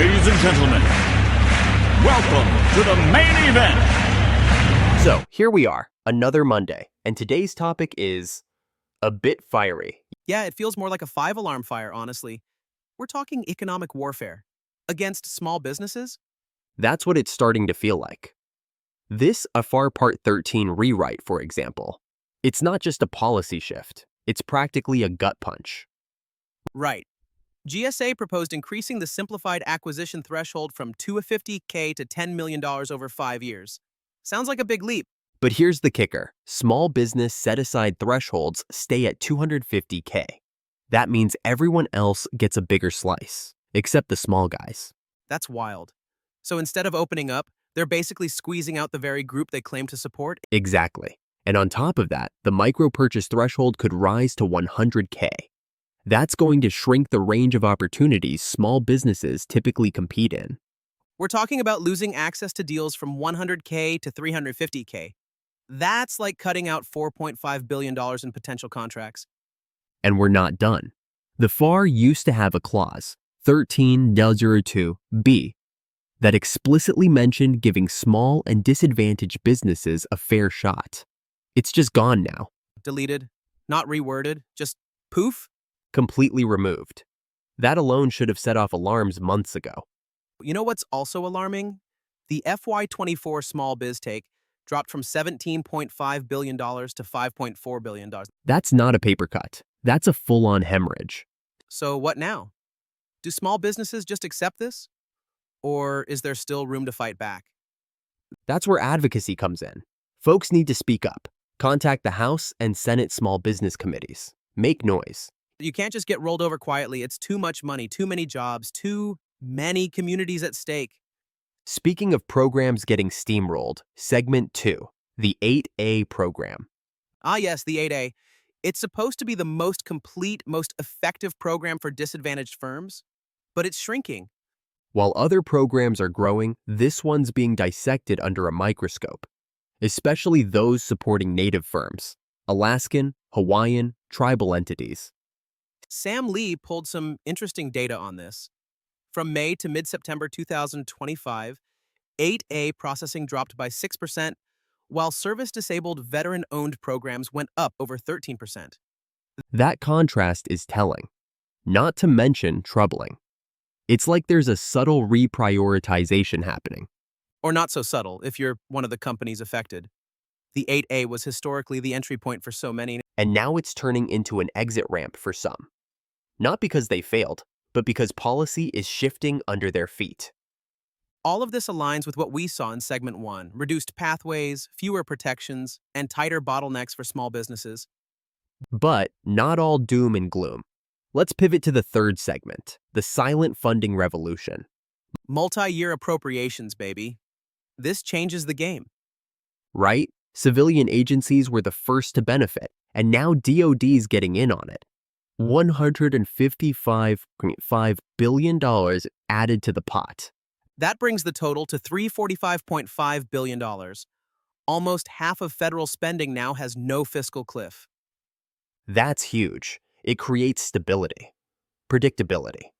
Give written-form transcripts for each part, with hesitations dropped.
Ladies and gentlemen, welcome to the main event. So here we are, another Monday, and today's topic is a bit fiery. Yeah, it feels more like a five-alarm fire, honestly. We're talking economic warfare. Against small businesses? That's what it's starting to feel like. This FR Part 13 rewrite, for example, it's not just a policy shift, it's practically a gut punch. Right. GSA proposed increasing the simplified acquisition threshold from $250K to $10 million over 5 years. Sounds like a big leap. But here's the kicker. Small business set-aside thresholds stay at $250K. That means everyone else gets a bigger slice, except the small guys. That's wild. So instead of opening up, they're basically squeezing out the very group they claim to support? Exactly. And on top of that, the micro purchase threshold could rise to $100K. That's going to shrink the range of opportunities small businesses typically compete in. We're talking about losing access to deals from $100K to $350K. That's like cutting out $4.5 billion in potential contracts. And we're not done. The FAR used to have a clause, 13.02b, that explicitly mentioned giving small and disadvantaged businesses a fair shot. It's just gone now. Deleted, not reworded, just poof? Completely removed. That alone should have set off alarms months ago. You know what's also alarming? The FY24 small biz take dropped from $17.5 billion to $5.4 billion. That's not a paper cut. That's a full-on hemorrhage. So what now? Do small businesses just accept this? Or is there still room to fight back? That's where advocacy comes in. Folks need to speak up. Contact the House and Senate small business committees. Make noise. You can't just get rolled over quietly. It's too much money, too many jobs, too many communities at stake. Speaking of programs getting steamrolled, Segment 2, the 8A program. Ah, yes, the 8A. It's supposed to be the most complete, most effective program for disadvantaged firms, but it's shrinking. While other programs are growing, this one's being dissected under a microscope, especially those supporting native firms, Alaskan, Hawaiian, tribal entities. Sam Lee pulled some interesting data on this. From May to mid-September 2025, 8A processing dropped by 6%, while service-disabled veteran-owned programs went up over 13%. That contrast is telling, not to mention troubling. It's like there's a subtle reprioritization happening. Or not so subtle if you're one of the companies affected. The 8A was historically the entry point for so many. And now it's turning into an exit ramp for some. Not because they failed, but because policy is shifting under their feet. All of this aligns with what we saw in Segment 1, reduced pathways, fewer protections, and tighter bottlenecks for small businesses. But not all doom and gloom. Let's pivot to the third segment, the silent funding revolution. Multi-year appropriations, baby. This changes the game. Right? Civilian agencies were the first to benefit, and now DoD's getting in on it. $155.5 billion added to the pot. That brings the total to $345.5 billion. Almost half of federal spending now has no fiscal cliff. That's huge. It creates stability, predictability.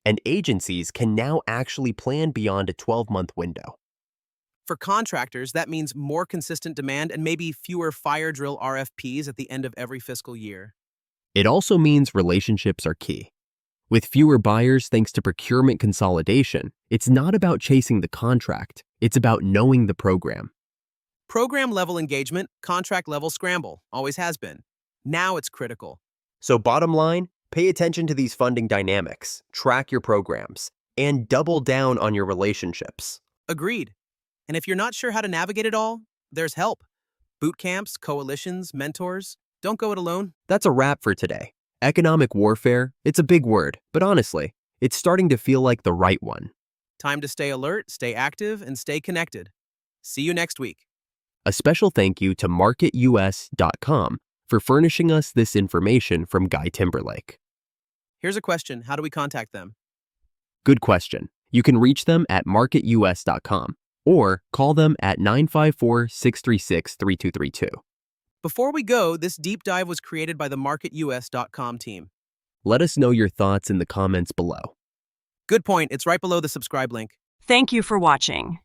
And agencies can now actually plan beyond a 12-month window. For contractors, that means more consistent demand and maybe fewer fire drill RFPs at the end of every fiscal year. It also means relationships are key. With fewer buyers thanks to procurement consolidation, it's not about chasing the contract, it's about knowing the program. Program-level engagement, contract-level scramble, always has been. Now it's critical. So bottom line, pay attention to these funding dynamics, track your programs, and double down on your relationships. Agreed. And if you're not sure how to navigate it all, there's help. Boot camps, coalitions, mentors. Don't go it alone. That's a wrap for today. Economic warfare, it's a big word, but honestly, it's starting to feel like the right one. Time to stay alert, stay active, and stay connected. See you next week. A special thank you to MarketUS.com for furnishing us this information from Guy Timberlake. Here's a question. How do we contact them? Good question. You can reach them at MarketUS.com or call them at 954-636-3232. Before we go, this deep dive was created by the MarketUS.com team. Let us know your thoughts in the comments below. Good point. It's right below the subscribe link. Thank you for watching.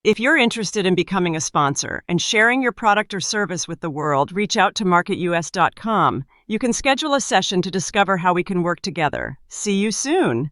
If you're interested in becoming a sponsor and sharing your product or service with the world, reach out to MarketUS.com. You can schedule a session to discover how we can work together. See you soon.